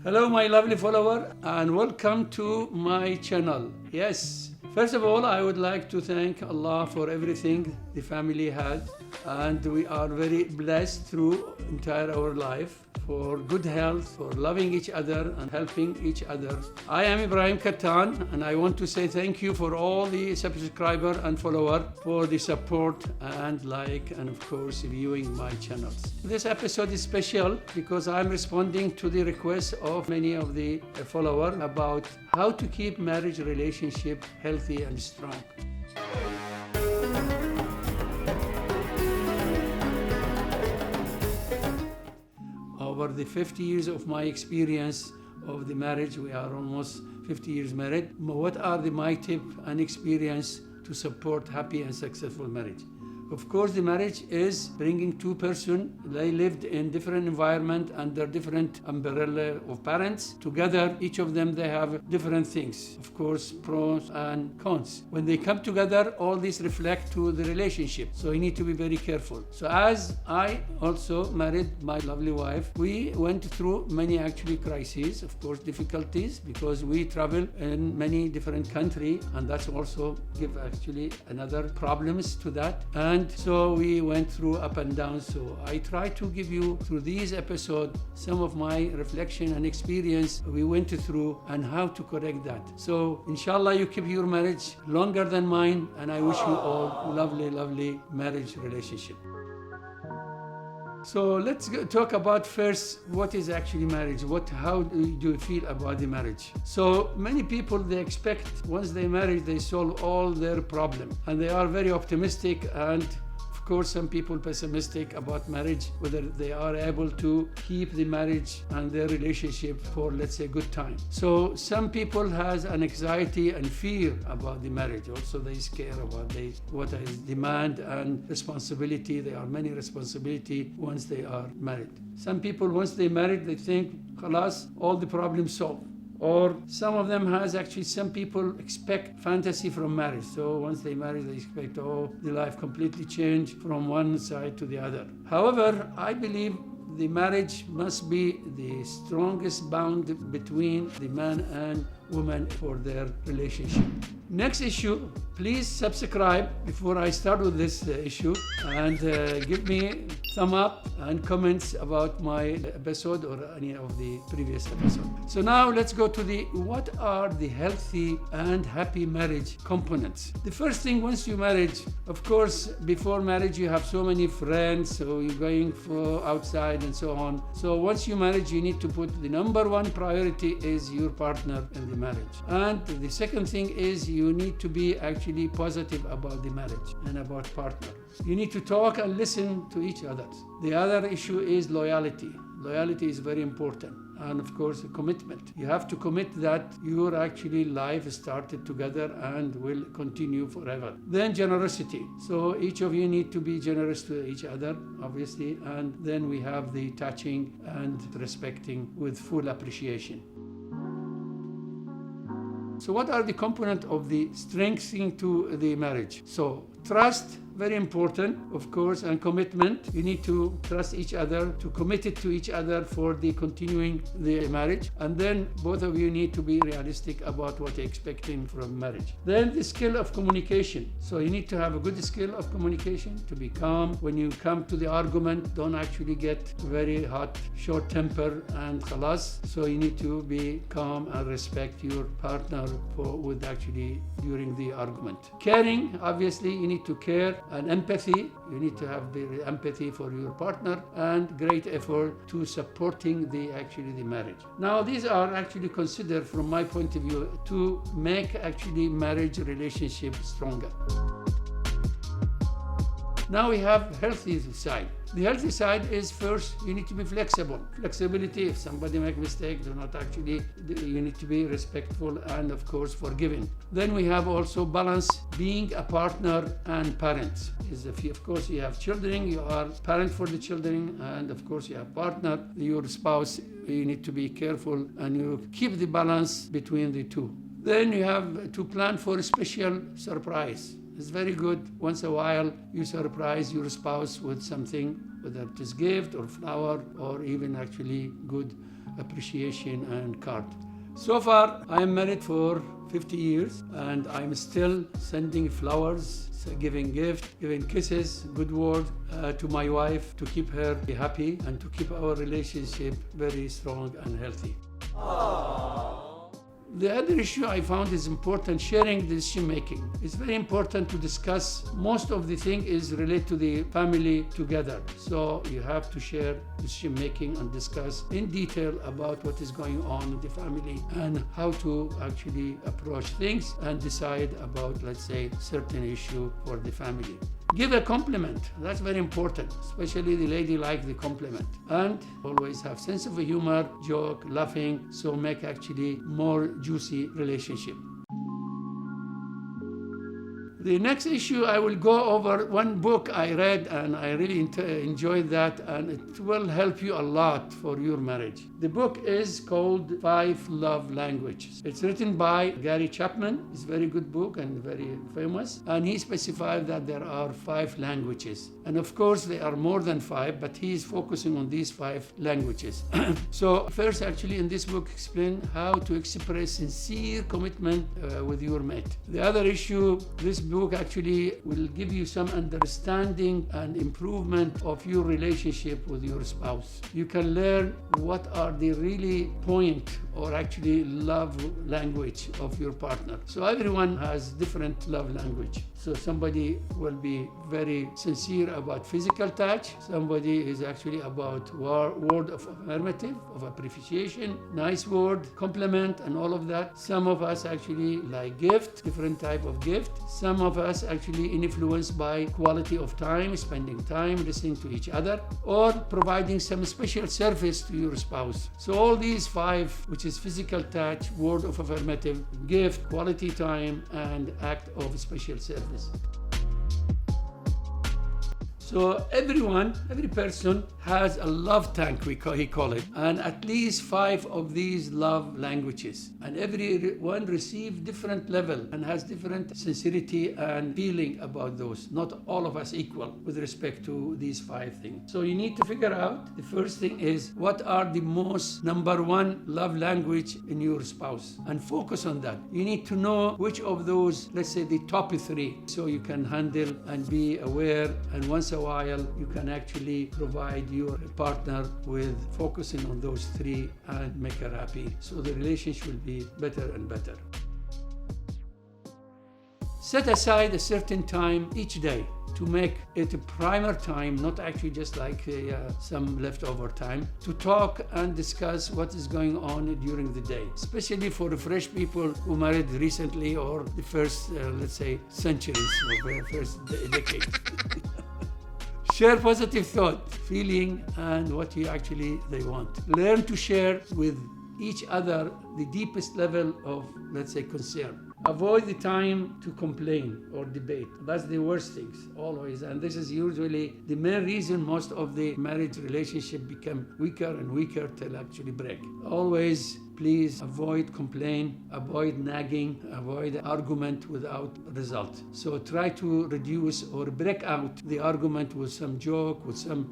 Hello, my lovely follower, and welcome to my channel. Yes, first of all, I would like to thank Allah for everything the family had, and we are very blessed through entire our life for good health, for loving each other and helping each other. I am Ibrahim Kattan, and I want to say thank you for all the subscriber and follower for the support and like and of course viewing my channels. This episode is special because I'm responding to the request of many of the followers about how to keep marriage relationship healthy and strong. Over the 50 years of my experience of the marriage, we are almost 50 years married. What are my tips and experience to support happy and successful marriage? Of course, the marriage is bringing two persons. They lived in different environment under different umbrella of parents. Together, each of them, they have different things. Of course, pros and cons. When they come together, all these reflect to the relationship. So you need to be very careful. So as I also married my lovely wife, we went through many actually crises, of course, difficulties, because we travel in many different countries, and that's also give actually another problems to that. And so we went through up and down. So I try to give you through these episodes some of my reflection and experience we went through and how to correct that. So inshallah you keep your marriage longer than mine, and I wish you all lovely marriage relationship. So let's talk about first what is actually marriage. How do you feel about the marriage? So many people, they expect once they marry they solve all their problems, and they are very optimistic, and of course some people pessimistic about marriage, whether they are able to keep the marriage and their relationship for, let's say, good time. So some people has an anxiety and fear about the marriage. Also they scare about what is demand and responsibility. There are many responsibility once they are married. Some people once they married they think khalas, all the problems solved. Or some of them has actually, some people expect fantasy from marriage. So once they marry, they expect, the life completely changed from one side to the other. However, I believe the marriage must be the strongest bond between the man and woman for their relationship. Next issue, please subscribe before I start with this issue, and give me thumb up and comments about my episode or any of the previous episodes. So now let's go to what are the healthy and happy marriage components. The first thing, once you marriage, of course, before marriage you have so many friends, so you're going for outside and so on. So once you marriage, you need to put the number one priority is your partner in the marriage. And the second thing is you need to be actually positive about the marriage and about partner. You need to talk and listen to each other. The other issue is loyalty. Loyalty is very important. And of course, commitment. You have to commit that your actually life started together and will continue forever. Then generosity. So each of you need to be generous to each other, obviously. And then we have the touching and respecting with full appreciation. So what are the components of the strengthening to the marriage? So trust, very important, of course, and commitment. You need to trust each other, to commit it to each other for the continuing the marriage. And then both of you need to be realistic about what you're expecting from marriage. Then the skill of communication. So you need to have a good skill of communication, to be calm. When you come to the argument, don't actually get very hot, short temper and khalas. So you need to be calm and respect your partner with actually during the argument. Caring, obviously, you need to care. And empathy, you need to have the empathy for your partner, and great effort to supporting the marriage. Now these are actually considered from my point of view to make actually marriage relationship stronger. Now we have healthy side. The healthy side is first, you need to be flexible. Flexibility, if somebody make mistake, you need to be respectful and of course forgiving. Then we have also balance, being a partner and parent. Of course you have children, you are parent for the children, and of course you have partner, your spouse, you need to be careful and you keep the balance between the two. Then you have to plan for a special surprise. It's very good once a while you surprise your spouse with something, whether it is gift or flower or even actually good appreciation and card. So far, I am married for 50 years and I'm still sending flowers, giving gifts, giving kisses, good word to my wife to keep her happy and to keep our relationship very strong and healthy. The other issue I found is important, sharing decision making. It's very important to discuss. Most of the thing is related to the family together. So you have to share decision making and discuss in detail about what is going on in the family and how to actually approach things and decide about, let's say, certain issue for the family. Give a compliment. That's very important, especially the lady like the compliment. And always have sense of humor, joke, laughing, so make actually more juicy relationship. The next issue, I will go over one book I read and I really enjoyed that, and it will help you a lot for your marriage. The book is called 5 Love Languages. It's written by Gary Chapman. It's a very good book and very famous. And he specified that there are 5 languages. And of course, there are more than 5, but he is focusing on these 5 languages. So first, actually, in this book, explain how to express sincere commitment with your mate. The other issue, this book actually will give you some understanding and improvement of your relationship with your spouse. You can learn what are the really point or actually love language of your partner. So everyone has different love language. So somebody will be very sincere about physical touch. Somebody is actually about word of affirmative, of appreciation, nice word, compliment, and all of that. Some of us actually like gift, different type of gift. Some of us actually influenced by quality of time, spending time, listening to each other, or providing some special service to your spouse. So all these 5, which is physical touch, word of affirmative, gift, quality time, and act of special service. So every person has a love tank, he call it, and at least 5 of these love languages. And everyone receives different level and has different sincerity and feeling about those. Not all of us equal with respect to these 5 things. So you need to figure out, the first thing is, what are the most number 1 love language in your spouse? And focus on that. You need to know which of those, let's say the top 3, so you can handle and be aware, and once a while you can actually provide your partner with focusing on those 3 and make her happy, so the relationship will be better and better. Set aside a certain time each day to make it a primer time, not actually just like some leftover time, to talk and discuss what is going on during the day, especially for the fresh people who married recently or the first, let's say, centuries or the first decade. Share positive thought, feeling, and what they want. Learn to share with each other the deepest level of, let's say, concern. Avoid the time to complain or debate. That's the worst things, always. And this is usually the main reason most of the marriage relationship become weaker and weaker till actually break. Always, please avoid complain, avoid nagging, avoid argument without result. So try to reduce or break out the argument with some joke, with some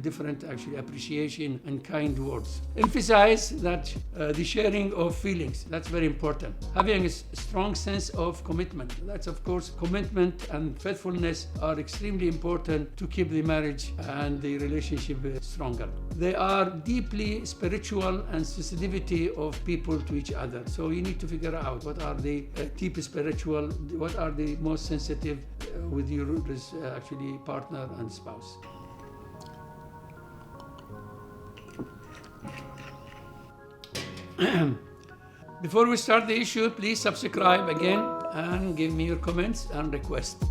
different actually appreciation and kind words. Emphasize that the sharing of feelings, that's very important. Having a strong sense of commitment. That's, of course, commitment and faithfulness are extremely important to keep the marriage and the relationship stronger. They are deeply spiritual and sensitivity of people to each other. So you need to figure out what are the deep spiritual, what are the most sensitive with your actually partner and spouse. Before we start the issue, please subscribe again and give me your comments and requests.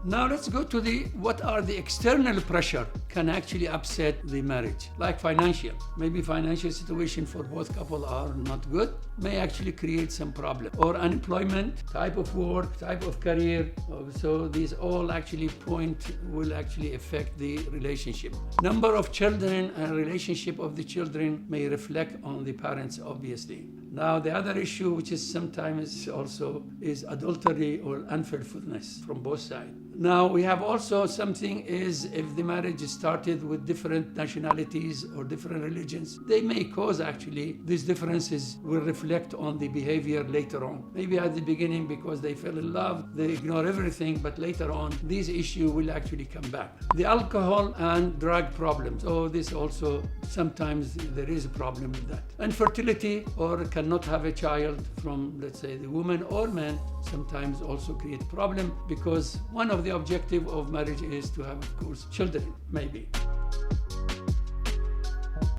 Now let's go to what are the external pressure can actually upset the marriage, like financial. Maybe financial situation for both couple are not good, may actually create some problem. Or unemployment, type of work, type of career. So these all actually will actually affect the relationship. Number of children and relationship of the children may reflect on the parents, obviously. Now, the other issue, which is sometimes also is adultery or unfaithfulness from both sides. Now, we have also something is if the marriage is started with different nationalities or different religions, they may cause actually these differences will reflect on the behavior later on. Maybe at the beginning because they fell in love, they ignore everything, but later on, these issues will actually come back. The alcohol and drug problems. So this also, sometimes there is a problem with that. Infertility or cannot have a child from, let's say, the woman or man, sometimes also create problem because one of the objective of marriage is to have, of course, children, maybe.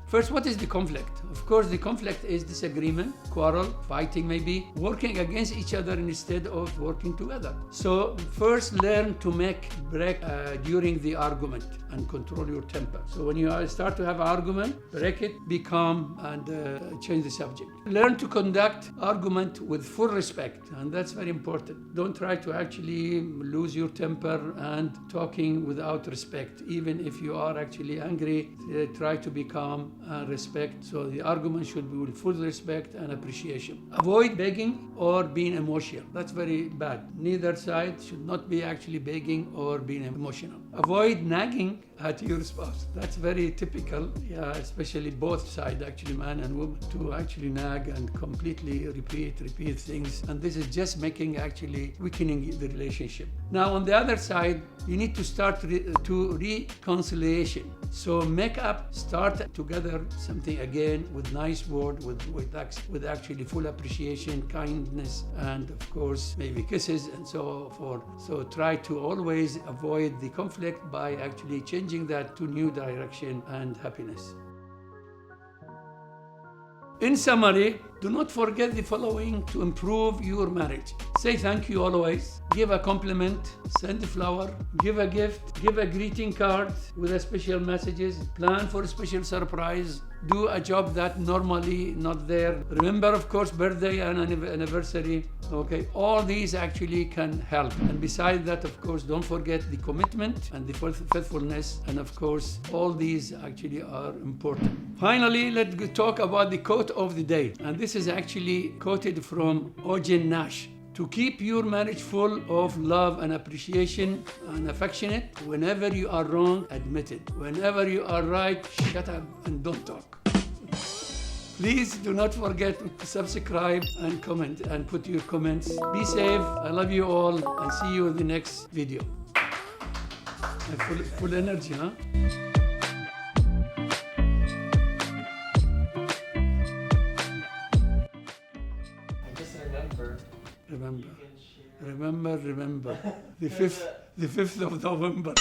First, what is the conflict? Of course, the conflict is disagreement, quarrel, fighting maybe, working against each other instead of working together. So first learn to make break during the argument and control your temper. So when you start to have argument, break it, be calm and change the subject. Learn to conduct argument with full respect, and that's very important. Don't try to actually lose your temper and talking without respect. Even if you are actually angry, try to be calm and respect. So the argument should be with full respect and appreciation. Avoid begging or being emotional. That's very bad. Neither side should not be actually begging or being emotional. Avoid nagging at your spouse. That's very typical, yeah, especially both sides, actually, man and woman, to actually nag and completely repeat things. And this is just making actually weakening the relationship. Now, on the other side, you need to start to reconciliation. So make up, start together something again with nice word, with actually full appreciation, kindness, and of course maybe kisses and so forth. So try to always avoid the conflict by actually changing that to new direction and happiness. In summary, do not forget the following to improve your marriage. Say thank you always, give a compliment, send a flower, give a gift, give a greeting card with a special messages, plan for a special surprise, do a job that normally not there. Remember, of course, birthday and anniversary, okay? All these actually can help. And besides that, of course, don't forget the commitment and the faithfulness, and of course, all these actually are important. Finally, let's talk about the quote of the day. And this is actually quoted from Eugene Nash. To keep your marriage full of love and appreciation and affectionate, whenever you are wrong, admit it. Whenever you are right, shut up and don't talk. Please do not forget to subscribe and comment and put your comments. Be safe. I love you all and see you in the next video. Full energy, huh? Remember. The 5th of November.